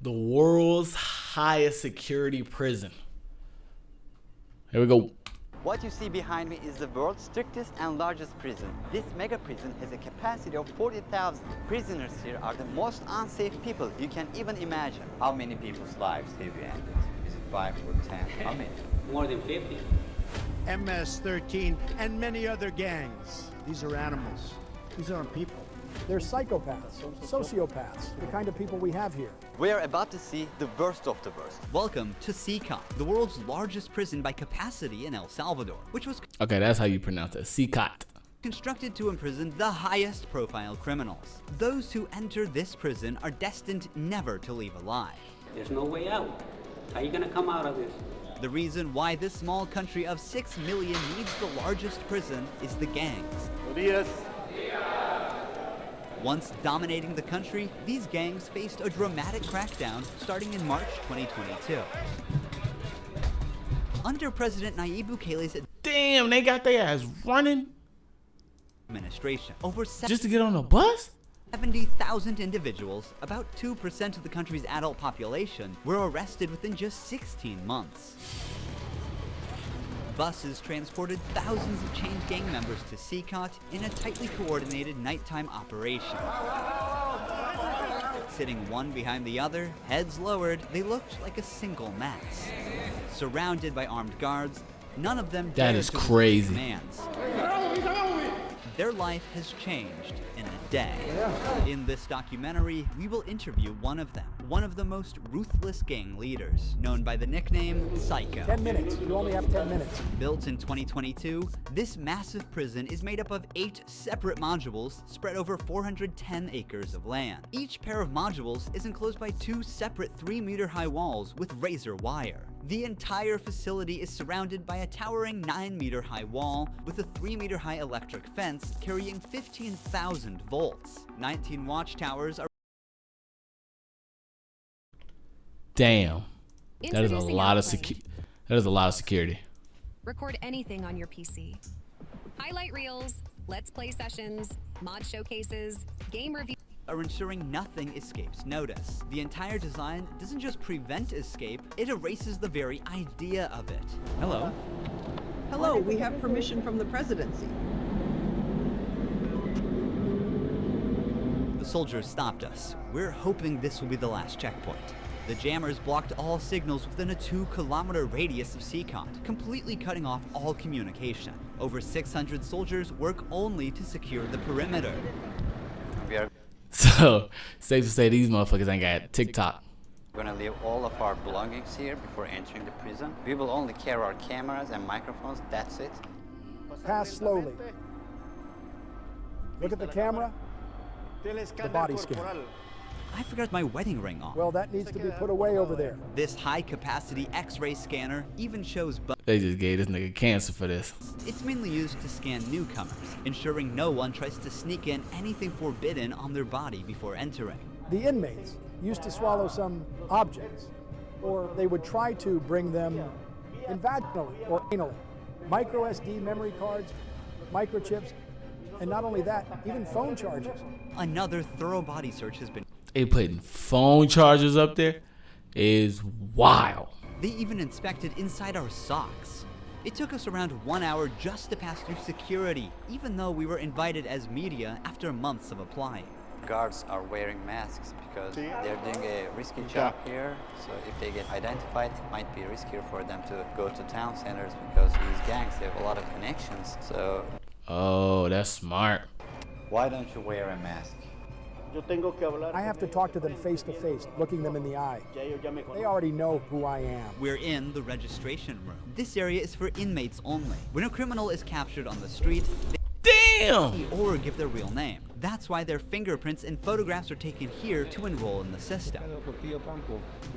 The world's highest security prison. Here we go. What you see behind me is the world's strictest and largest prison. This mega prison has a capacity of 40,000. Prisoners here are the most unsafe people you can even imagine. How many people's lives have you ended? Is it 5 or 10? How many? More than 50. MS-13 and many other gangs. These are animals. These aren't people. They're psychopaths, sociopaths, the kind of people we have here. We are about to see the worst of the worst. Welcome to CCOT, the world's largest prison by capacity in El Salvador, which was Okay, that's how you pronounce it. CCOT. constructed to imprison the highest profile criminals. Those who enter this prison are destined never to leave alive. There's no way out. How are you gonna come out of this? The reason why this small country of 6 million needs the largest prison is the gangs. Once dominating the country, these gangs faced a dramatic crackdown starting in March 2022. Under President Nayib Bukele's Damn, they got their ass running administration, over just to get on the bus? 70,000 individuals, about 2% of the country's adult population, were arrested within just 16 months. Buses transported thousands of chained gang members to CCOT in a tightly coordinated nighttime operation. Sitting one behind the other, heads lowered, they looked like a single mass. Surrounded by armed guards, none of them dared to disobey commands. Their life has changed in a day. In this documentary, we will interview one of them, one of the most ruthless gang leaders, known by the nickname Psycho. 10 minutes. You only have 10 minutes. Built in 2022, this massive prison is made up of 8 separate modules spread over 410 acres of land. Each pair of modules is enclosed by 2 separate 3-meter-high walls with razor wire. The entire facility is surrounded by a towering 9-meter-high wall with a 3-meter-high electric fence carrying 15,000 volts. 19 watchtowers are Damn. That is a lot of security. Record anything on your PC. Highlight reels, let's play sessions, mod showcases, game reviews. are ensuring nothing escapes notice. The entire design doesn't just prevent escape, it erases the very idea of it. Hello. Hello, we have permission from the presidency. The soldiers stopped us. We're hoping this will be the last checkpoint. The jammers blocked all signals within a 2-kilometer radius of CCOT, completely cutting off all communication. Over 600 soldiers work only to secure the perimeter. So, safe to say these motherfuckers ain't got TikTok. We're gonna leave all of our belongings here before entering the prison. We will only carry our cameras and microphones, that's it. Pass slowly. Look at the camera. The body scan. I forgot my wedding ring on. Well, that needs to be put away over there. This high-capacity X-ray scanner even shows They just gave this nigga cancer for this. It's mainly used to scan newcomers, ensuring no one tries to sneak in anything forbidden on their body before entering. The inmates used to swallow some objects, or they would try to bring them in vaginally or anally. Micro SD memory cards, microchips, and not only that, even phone chargers. Another thorough body search has been. They putting phone chargers up there is wild. They even inspected inside our socks. It took us around 1 hour just to pass through security, even though we were invited as media after months of applying. Guards are wearing masks because they're doing a risky job here. So if they get identified, it might be riskier for them to go to town centers because these gangs, they have a lot of connections. So. Oh, that's smart. Why don't you wear a mask? I have to talk to them face to face, looking them in the eye. They already know who I am. We're in the registration room. This area is for inmates only. When a criminal is captured on the street, Damn! or give their real name. That's why their fingerprints and photographs are taken here to enroll in the system.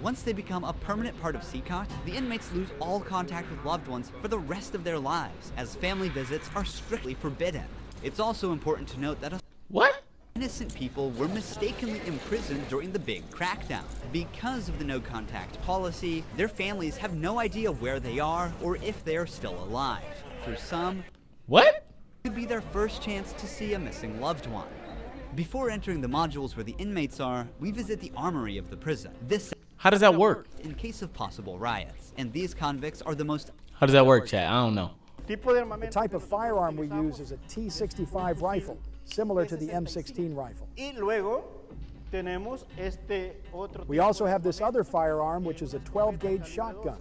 Once they become a permanent part of CCOT, the inmates lose all contact with loved ones for the rest of their lives, as family visits are strictly forbidden. It's also important to note that What? innocent people were mistakenly imprisoned during the big crackdown. Because of the no-contact policy, their families have no idea where they are or if they are still alive. For some, What? could be their first chance to see a missing loved one. Before entering the modules where the inmates are, we visit the armory of the prison. This How does that work? in case of possible riots, and these convicts are the most. How does that work, chat? I don't know. The type of firearm we use is a T-65 rifle, similar to the M16 rifle. We also have this other firearm, which is a 12-gauge shotgun.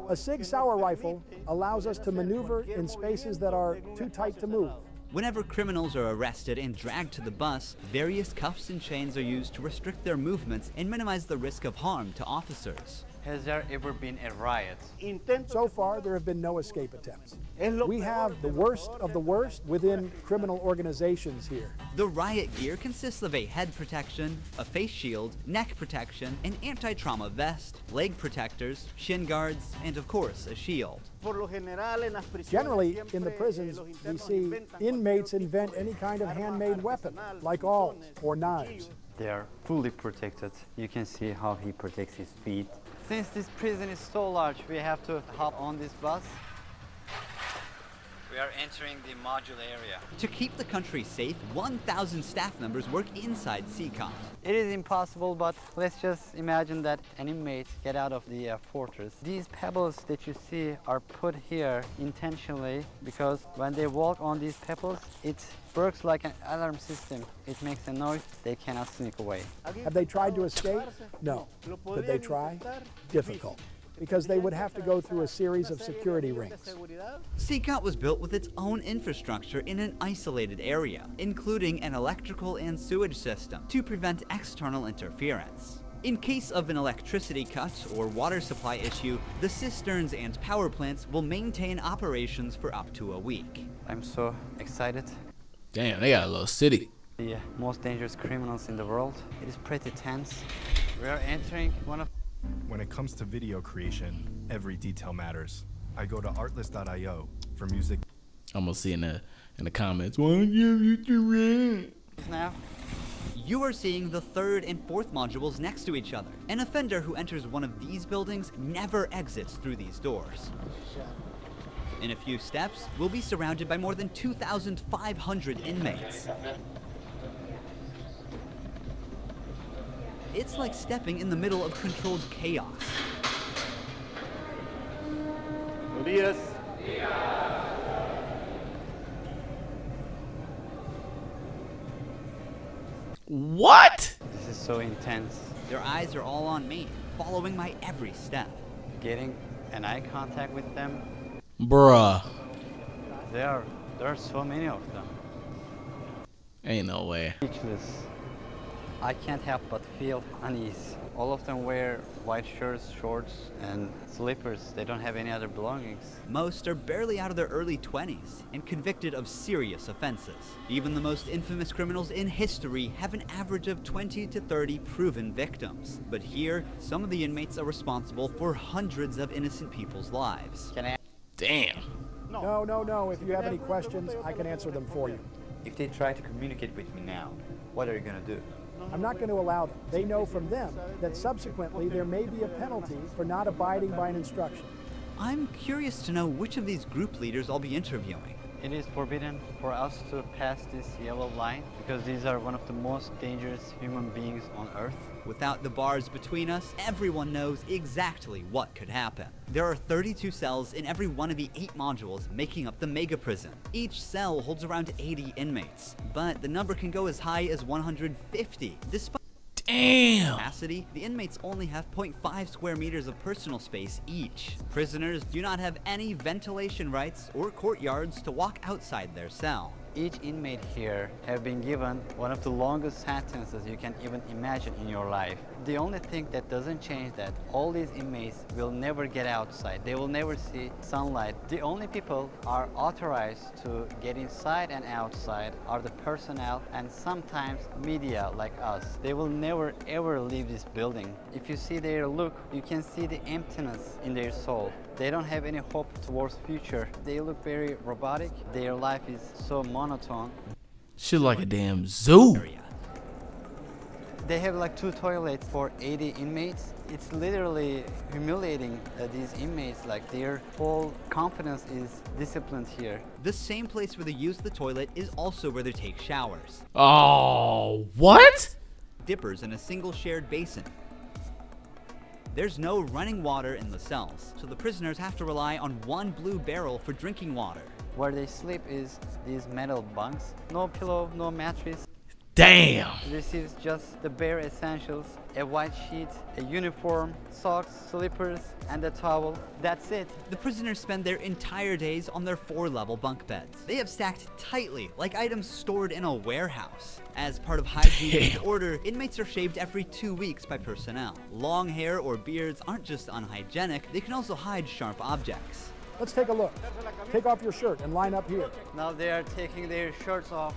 A Sig Sauer rifle allows us to maneuver in spaces that are too tight to move. Whenever criminals are arrested and dragged to the bus, various cuffs and chains are used to restrict their movements and minimize the risk of harm to officers. Has there ever been a riot? So far, there have been no escape attempts. We have the worst of the worst within criminal organizations here. The riot gear consists of a head protection, a face shield, neck protection, an anti-trauma vest, leg protectors, shin guards, and of course, a shield. Generally, in the prisons, we see inmates invent any kind of handmade weapon, like awls or knives. They are fully protected. You can see how he protects his feet. Since this prison is so large, we have to hop on this bus. We are entering the module area. To keep the country safe, 1,000 staff members work inside CCOT. It is impossible, but let's just imagine that an inmate get out of the fortress. These pebbles that you see are put here intentionally because when they walk on these pebbles, it works like an alarm system. It makes a noise, they cannot sneak away. Have they tried to escape? No. Could they try? Difficult, because they would have to go through a series of security rings. CCOT was built with its own infrastructure in an isolated area, including an electrical and sewage system to prevent external interference. In case of an electricity cut or water supply issue, the cisterns and power plants will maintain operations for up to a week. I'm so excited. Damn, they got a little city. The most dangerous criminals in the world. It is pretty tense. We are entering one of. When it comes to video creation, every detail matters. I go to artlist.io for music. I'm gonna see in the comments. Why don't you rent? Now. You are seeing the third and fourth modules next to each other. An offender who enters one of these buildings never exits through these doors. In a few steps, we'll be surrounded by more than 2,500 inmates. It's like stepping in the middle of controlled chaos. What? This is so intense. Their eyes are all on me, following my every step. Getting an eye contact with them. Bruh. There are so many of them. Ain't no way. Speechless. I can't help but feel unease. All of them wear white shirts, shorts, and slippers. They don't have any other belongings. Most are barely out of their early 20s and convicted of serious offenses. Even the most infamous criminals in history have an average of 20 to 30 proven victims. But here, some of the inmates are responsible for hundreds of innocent people's lives. Can I? Damn. No. If you have any questions, I can answer them for you. If they try to communicate with me now, what are you gonna do? I'm not going to allow them. They know from them that subsequently there may be a penalty for not abiding by an instruction. I'm curious to know which of these group leaders I'll be interviewing. It is forbidden for us to pass this yellow line because these are one of the most dangerous human beings on Earth. Without the bars between us, everyone knows exactly what could happen. There are 32 cells in every one of the 8 modules making up the mega prison. Each cell holds around 80 inmates, but the number can go as high as 150. Despite Damn. capacity, the inmates only have 0.5 square meters of personal space each. Prisoners do not have any ventilation rights or courtyards to walk outside their cell. Each inmate here have been given one of the longest sentences you can even imagine in your life. The only thing that doesn't change that all these inmates will never get outside. They will never see sunlight. The only people are authorized to get inside and outside are the personnel and sometimes media like us. They will never ever leave this building. If you see their look, you can see the emptiness in their soul. They don't have any hope towards future. They look very robotic. Their life is so monotone. Shit like a damn zoo. They have like 2 toilets for 80 inmates. It's literally humiliating these inmates. Like their whole confidence is disciplined here. The same place where they use the toilet is also where they take showers. Oh, what? Dippers in a single shared basin. There's no running water in the cells, so the prisoners have to rely on one blue barrel for drinking water. Where they sleep is these metal bunks. No pillow, no mattress. Damn. It receives just the bare essentials, a white sheet, a uniform, socks, slippers, and a towel. That's it. The prisoners spend their entire days on their 4-level bunk beds. They have stacked tightly, like items stored in a warehouse. As part of hygiene and order, inmates are shaved every 2 weeks by personnel. Long hair or beards aren't just unhygienic, they can also hide sharp objects. Let's take a look. Take off your shirt and line up here. Now they are taking their shirts off.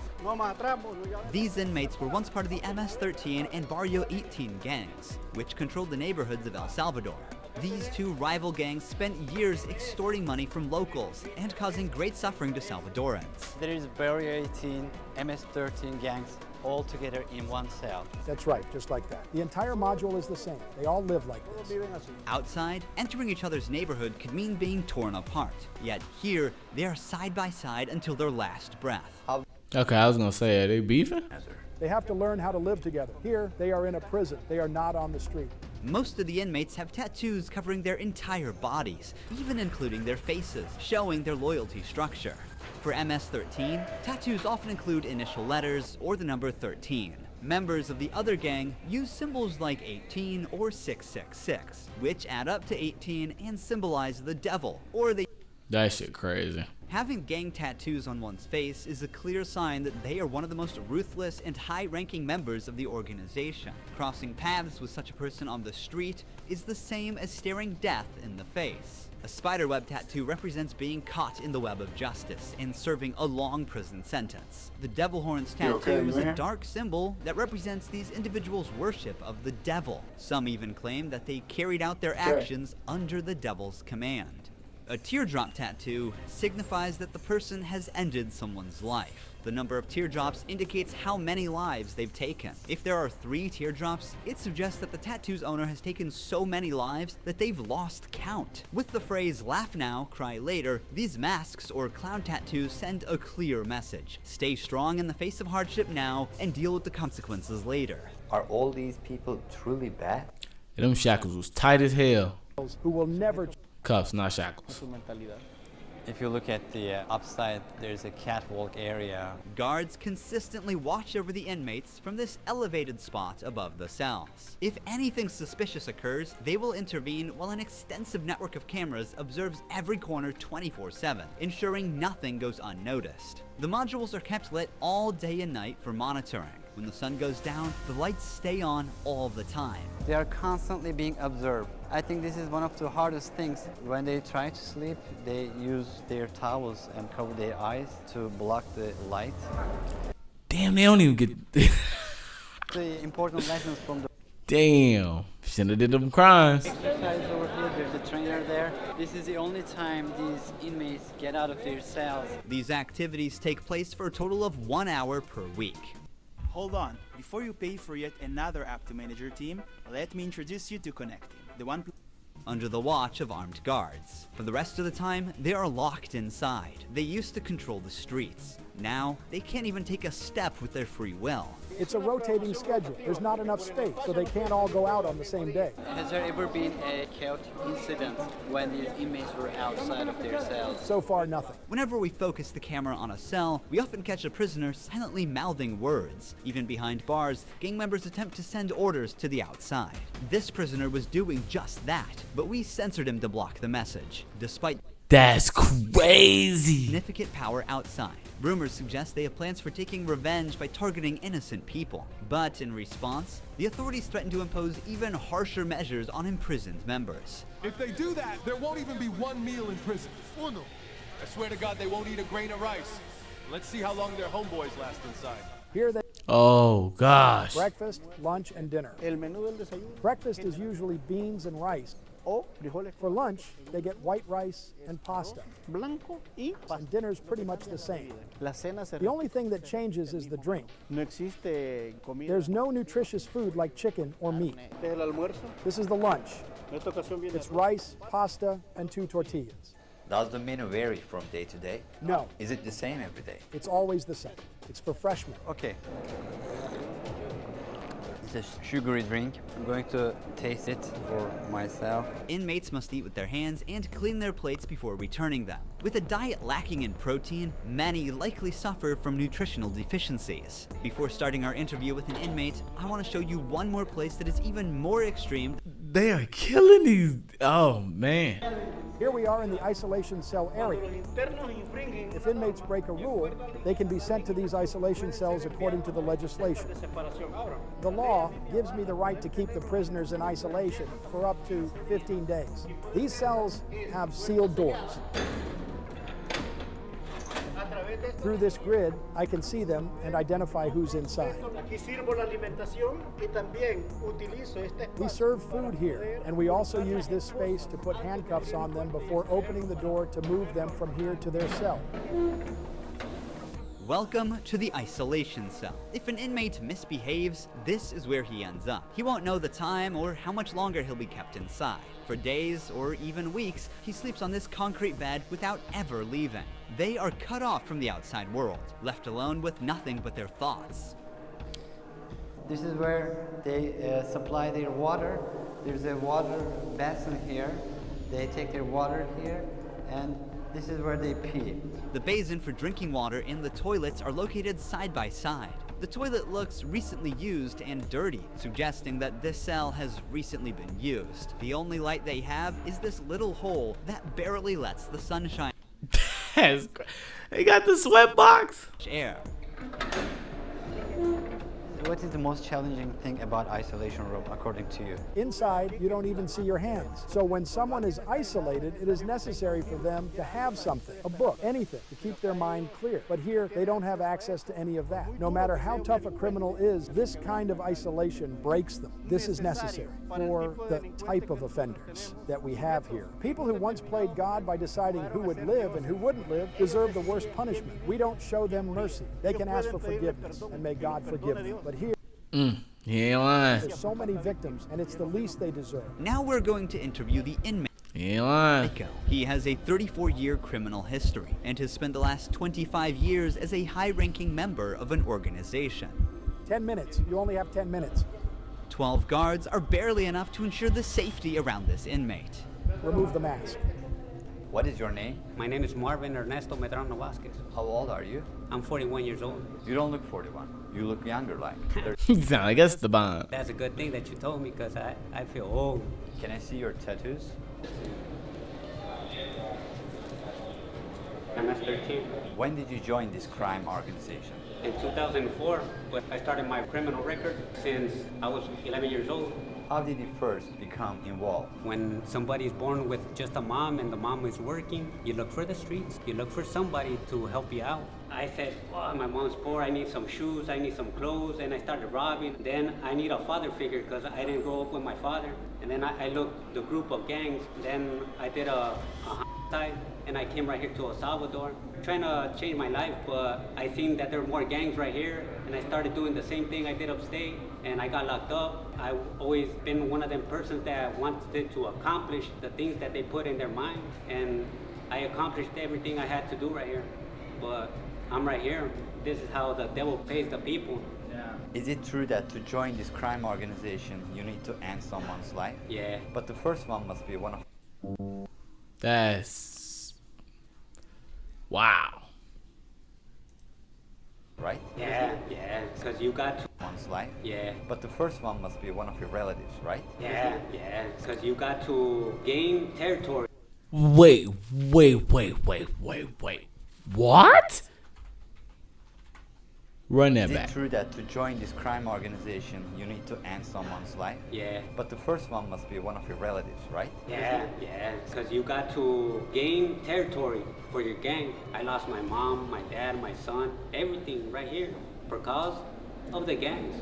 These inmates were once part of the MS-13 and Barrio 18 gangs, which controlled the neighborhoods of El Salvador. These 2 rival gangs spent years extorting money from locals and causing great suffering to Salvadorans. There is Barrio 18, MS-13 gangs all together in one cell. That's right, just like that. The entire module is the same. They all live like this. Outside, entering each other's neighborhood could mean being torn apart. Yet here, they are side by side until their last breath. Okay, I was gonna say, are they beefing? They have to learn how to live together. Here, they are in a prison. They are not on the street. Most of the inmates have tattoos covering their entire bodies, even including their faces, showing their loyalty structure. For MS-13, tattoos often include initial letters or the number 13. Members of the other gang use symbols like 18 or 666, which add up to 18 and symbolize the devil, or they... That shit crazy. Having gang tattoos on one's face is a clear sign that they are one of the most ruthless and high-ranking members of the organization. Crossing paths with such a person on the street is the same as staring death in the face. A spiderweb tattoo represents being caught in the web of justice and serving a long prison sentence. The devil horns tattoo is a dark symbol that represents these individuals' worship of the devil. Some even claim that they carried out their actions under the devil's command. A teardrop tattoo signifies that the person has ended someone's life. The number of teardrops indicates how many lives they've taken. If there are 3 teardrops, it suggests that the tattoo's owner has taken so many lives that they've lost count. With the phrase "laugh now, cry later," these masks or clown tattoos send a clear message. Stay strong in the face of hardship now and deal with the consequences later. Are all these people truly bad? And them shackles was tight as hell. Who will never... Cuffs, not shackles. If you look at the upside, there's a catwalk area. Guards consistently watch over the inmates from this elevated spot above the cells. If anything suspicious occurs, they will intervene while an extensive network of cameras observes every corner 24/7, ensuring nothing goes unnoticed. The modules are kept lit all day and night for monitoring. When the sun goes down, the lights stay on all the time. They are constantly being observed. I think this is one of the hardest things. When they try to sleep, they use their towels and cover their eyes to block the light. Damn, they don't even get... The important lessons from the... Damn. Shouldn't have did them crimes. Exercise over here, there's a trainer there. This is the only time these inmates get out of their cells. These activities take place for a total of 1 hour per week. Hold on, before you pay for yet another app to manage your team, let me introduce you to Connecting, the one under the watch of armed guards. For the rest of the time, they are locked inside. They used to control the streets. Now, they can't even take a step with their free will. It's a rotating schedule. There's not enough space, so they can't all go out on the same day. Has there ever been a chaotic incident when these inmates were outside of their cells? So far, nothing. Whenever we focus the camera on a cell, we often catch a prisoner silently mouthing words. Even behind bars, gang members attempt to send orders to the outside. This prisoner was doing just that, but we censored him to block the message. Despite That's crazy. significant power outside, rumors suggest they have plans for taking revenge by targeting innocent people. But in response, the authorities threaten to impose even harsher measures on imprisoned members. If they do that, there won't even be one meal in prison. Uno. I swear to God, they won't eat a grain of rice. Let's see how long their homeboys last inside. Here they... Oh, gosh. Breakfast, lunch, and dinner. Breakfast is usually beans and rice. For lunch, they get white rice and pasta. And dinner's pretty much the same. The only thing that changes is the drink. There's no nutritious food like chicken or meat. This is the lunch. It's rice, pasta, and 2 tortillas. Does the menu vary from day to day? No. Is it the same every day? It's always the same. It's for freshmen. Okay. It's a sugary drink. I'm going to taste it for myself. Inmates must eat with their hands and clean their plates before returning them. With a diet lacking in protein, many likely suffer from nutritional deficiencies. Before starting our interview with an inmate, I want to show you one more place that is even more extreme. They are killing these. Oh, man. Here we are in the isolation cell area. If inmates break a rule, they can be sent to these isolation cells according to the legislation. The law gives me the right to keep the prisoners in isolation for up to 15 days. These cells have sealed doors. Through this grid, I can see them and identify who's inside. We serve food here, and we also use this space to put handcuffs on them before opening the door to move them from here to their cell. Welcome to the isolation cell. If an inmate misbehaves, this is where he ends up. He won't know the time or how much longer he'll be kept inside. For days or even weeks, he sleeps on this concrete bed without ever leaving. They are cut off from the outside world, left alone with nothing but their thoughts. This is where they supply their water. There's a water basin here. They take their water here, and this is where they pee. The basin for drinking water and the toilets are located side by side. The toilet looks recently used and dirty, suggesting that this cell has recently been used. The only light they have is this little hole that barely lets the sun shine. They got the sweat box. Air. What is the most challenging thing about isolation room, according to you? Inside, you don't even see your hands. So when someone is isolated, it is necessary for them to have something, a book, anything, to keep their mind clear. But here, they don't have access to any of that. No matter how tough a criminal is, this kind of isolation breaks them. This is necessary for the type of offenders that we have here. People who once played God by deciding who would live and who wouldn't live deserve the worst punishment. We don't show them mercy. They can ask for forgiveness, and may God forgive them. But here, he ain't lying. there's so many victims, and it's the least they deserve. Now we're going to interview the inmate. He ain't lying. He has a 34-year criminal history and has spent the last 25 years as a high-ranking member of an organization. 10 minutes. You only have 10 minutes. 12 guards are barely enough to ensure the safety around this inmate. Remove the mask. What is your name? My name is Marvin Ernesto Medrano Vasquez. How old are you? I'm 41 years old. You don't look 41. You look younger, like. You sound like Esteban. That's a good thing that you told me, because I feel old. Can I see your tattoos? I'm 13. When did you join this crime organization? In 2004, I started my criminal record since I was 11 years old. How did you first become involved? When somebody is born with just a mom and the mom is working, you look for the streets. You look for somebody to help you out. I said, oh, my mom's poor, I need some shoes, I need some clothes, and I started robbing. Then I need a father figure because I didn't grow up with my father. And then I looked the group of gangs. Then I did a side, and I came right here to El Salvador, trying to change my life, but I seen that there were more gangs right here, and I started doing the same thing I did upstate, and I got locked up. I've always been one of them persons that wanted to accomplish the things that they put in their mind, and I accomplished everything I had to do right here, but I'm right here. This is how the devil pays the people. Is it true that to join this crime organization, you need to end someone's life? Yeah. But the first one must be one of... That's... wow. Right? Yeah, because you got to... One's life? Yeah. But the first one must be one of your relatives, right? Yeah, because you got to gain territory. Wait. What? Run that back. Is it true that to join this crime organization, you need to end someone's life? Yeah. But the first one must be one of your relatives, right? Yeah, because you got to gain territory for your gang. I lost my mom, my dad, my son, everything right here. For cause, of the gangs.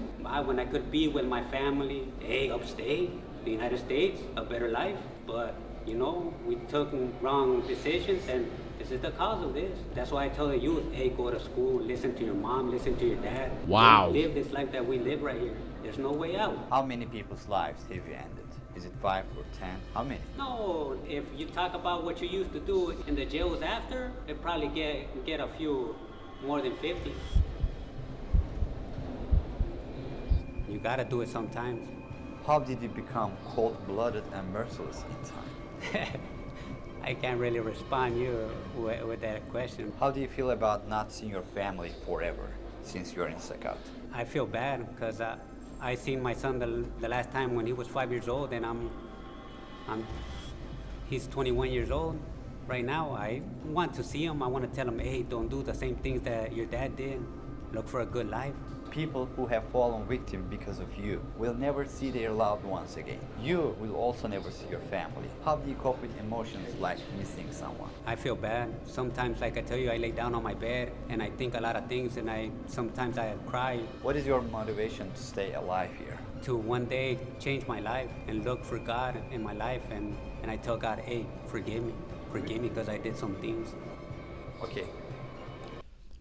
When I could be with my family, hey, upstate, the United States, a better life. But, you know, we took wrong decisions, and this is the cause of this. That's why I tell the youth, hey, go to school, listen to your mom, listen to your dad. Wow. Don't live this life that we live right here. There's no way out. How many people's lives have you ended? Is it 5 or 10? How many? No, if you talk about what you used to do in the jails after, it probably get a few more than 50. You gotta do it sometimes. How did you become cold-blooded and merciless in time? I can't really respond you with that question. How do you feel about not seeing your family forever since you're in Sakat? I feel bad because I seen my son the last time when he was 5 years old, and he's 21 years old right now. I want to see him. I want to tell him, hey, don't do the same things that your dad did. Look for a good life. People who have fallen victim because of you will never see their loved ones again. You will also never see your family. How do you cope with emotions like missing someone? I feel bad. Sometimes, like I tell you, I lay down on my bed and I think a lot of things, and sometimes I cry. What is your motivation to stay alive here? To one day change my life and look for God in my life, and I tell God, hey, forgive me because I did some things. Okay.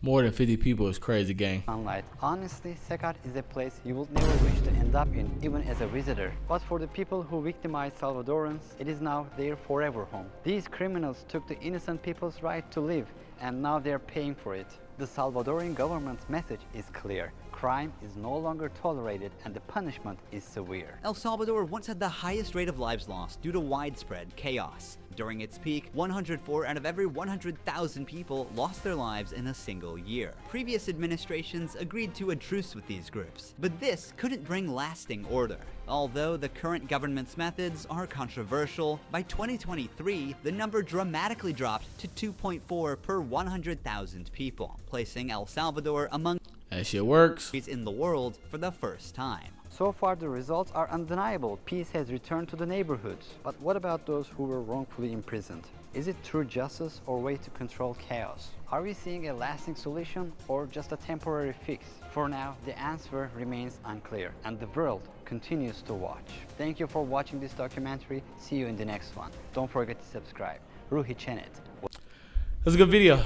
More than 50 people is crazy, gang. Sunlight. Honestly, Sakat is a place you would never wish to end up in, even as a visitor. But for the people who victimized Salvadorans, it is now their forever home. These criminals took the innocent people's right to live, and now they're paying for it. The Salvadorian government's message is clear. Crime is no longer tolerated, and the punishment is severe. El Salvador once had the highest rate of lives lost due to widespread chaos. During its peak, 104 out of every 100,000 people lost their lives in a single year. Previous administrations agreed to a truce with these groups, but this couldn't bring lasting order. Although the current government's methods are controversial, by 2023, the number dramatically dropped to 2.4 per 100,000 people, placing El Salvador among that shit works in the world for the first time. So far, the results are undeniable. Peace has returned to the neighborhoods. But what about those who were wrongfully imprisoned? Is it true justice or way to control chaos? Are we seeing a lasting solution or just a temporary fix? For now, the answer remains unclear, and the world continues to watch. Thank you for watching this documentary. See you in the next one. Don't forget to subscribe. Ruhi Chenet. That's a good video.